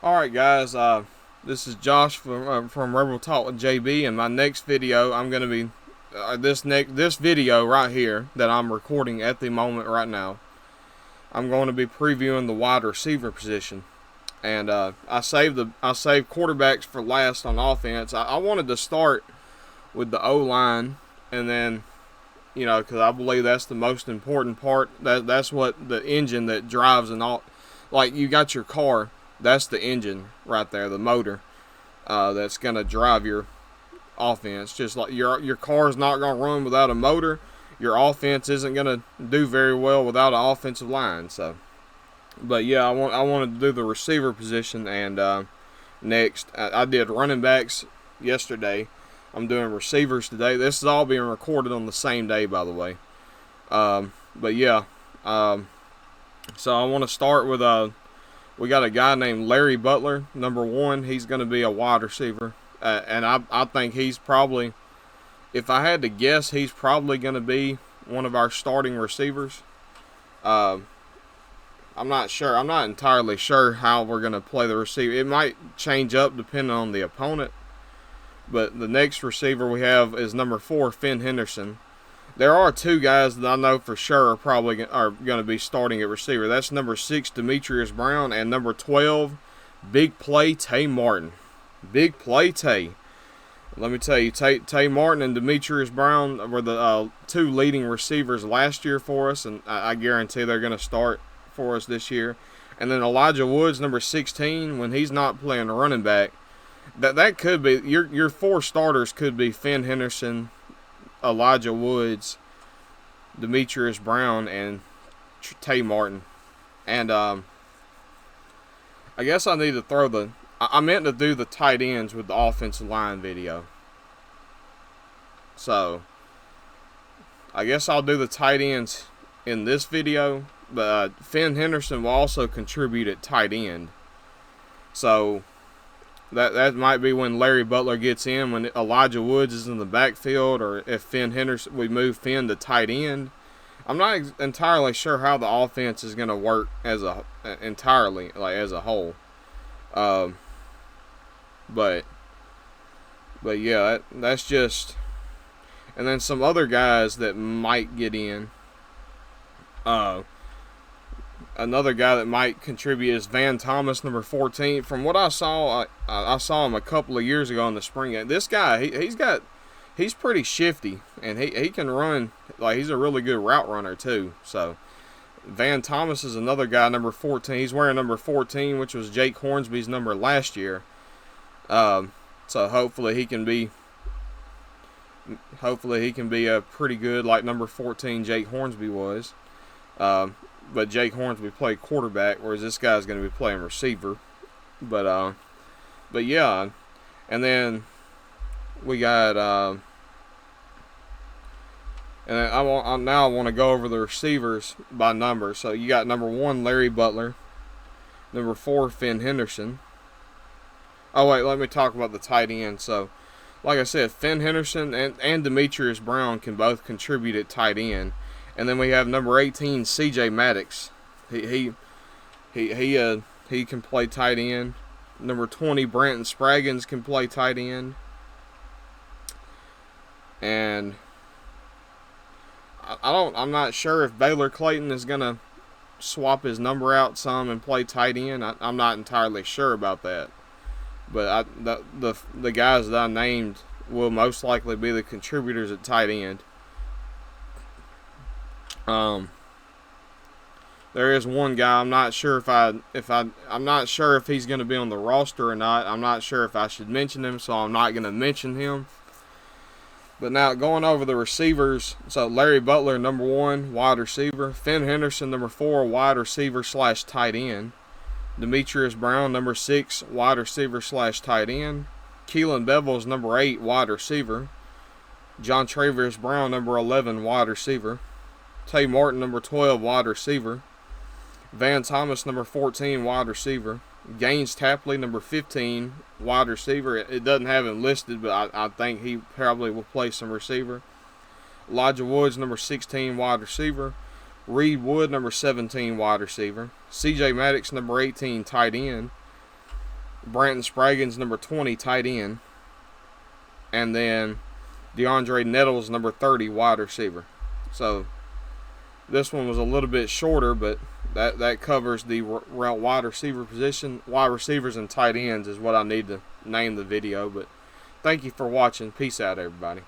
Alright guys, this is Josh from Rebel Talk with JB, and my next video I'm going to be, this video right here that I'm recording at the moment right now, I'm going to be previewing the wide receiver position. And I saved quarterbacks for last on offense. I wanted to start with the O-line, and then, because I believe that's the most important part. That's what the engine that drives and all. Like, you got your car, that's the engine right there, the motor, that's gonna drive your offense. Just like your car is not gonna run without a motor, your offense isn't gonna do very well without an offensive line. So, but yeah, I wanted to do the receiver position, and next I did running backs yesterday. I'm doing receivers today. This is all being recorded on the same day, by the way. But yeah, so I want to start with we got a guy named Larry Butler, number 1. He's going to be a wide receiver, and I think he's probably, if I had to guess, he's probably going to be one of our starting receivers. I'm not sure. I'm not entirely sure how we're going to play the receiver. It might change up depending on the opponent. But the next receiver we have is number 4, Finn Henderson. There are 2 guys that I know for sure are going to be starting at receiver. That's number 6, Demetrius Brown, and number 12, Big Play Tay Martin. Big Play Tay. Let me tell you, Tay Martin and Demetrius Brown were the 2 leading receivers last year for us, and I guarantee they're going to start for us this year. And then Elijah Woods, number 16, when he's not playing running back, that could be your 4 starters could be Finn Henderson, Elijah Woods, Demetrius Brown, and Tay Martin. And I guess I need to throw I meant to do the tight ends with the offensive line video. So I guess I'll do the tight ends in this video. But Finn Henderson will also contribute at tight end. So that might be when Larry Butler gets in, when Elijah Woods is in the backfield, or if Finn Henderson, we move Finn to tight end. I'm not entirely sure how the offense is going to work as a whole. But yeah, that's just. And then some other guys that might get in. Another guy that might contribute is Van Thomas, number 14. From what I saw, I saw him a couple of years ago in the spring. This guy, he's pretty shifty, and he can run. Like, he's a really good route runner too. So Van Thomas is another guy, number 14. He's wearing number 14, which was Jake Hornsby's number last year. So hopefully he can be a pretty good, like number 14 Jake Hornsby was. But Jake Hornsby played quarterback, whereas this guy's going to be playing receiver. But yeah, and then we got and then I want to go over the receivers by number. So you got number 1, Larry Butler, number 4, Finn Henderson. Oh wait, let me talk about the tight end. So, like I said, Finn Henderson and Demetrius Brown can both contribute at tight end. And then we have number 18, C.J. Maddox. He can play tight end. Number 20, Branton Spraggins can play tight end. And I'm not sure if Baylor Clayton is gonna swap his number out some and play tight end. I'm not entirely sure about that. But the guys that I named will most likely be the contributors at tight end. There is one guy I'm not sure I'm not sure if he's going to be on the roster or not. I'm not sure if I should mention him, so I'm not going to mention him. But now going over the receivers, so Larry Butler, number 1, wide receiver. Finn Henderson, number 4, wide receiver / tight end. Demetrius Brown, number 6, wide receiver / tight end. Keelan Bevel's number 8, wide receiver. John Travis Brown, number 11, wide receiver. Tay Martin, number 12, wide receiver. Van Thomas, number 14, wide receiver. Gaines Tapley, number 15, wide receiver. It doesn't have him listed, but I think he probably will play some receiver. Elijah Woods, number 16, wide receiver. Reed Wood, number 17, wide receiver. C.J. Maddox, number 18, tight end. Brandon Spraggins, number 20, tight end. And then DeAndre Nettles, number 30, wide receiver. So this one was a little bit shorter, but that covers the wide receiver position. Wide receivers and tight ends is what I need to name the video. But thank you for watching. Peace out, everybody.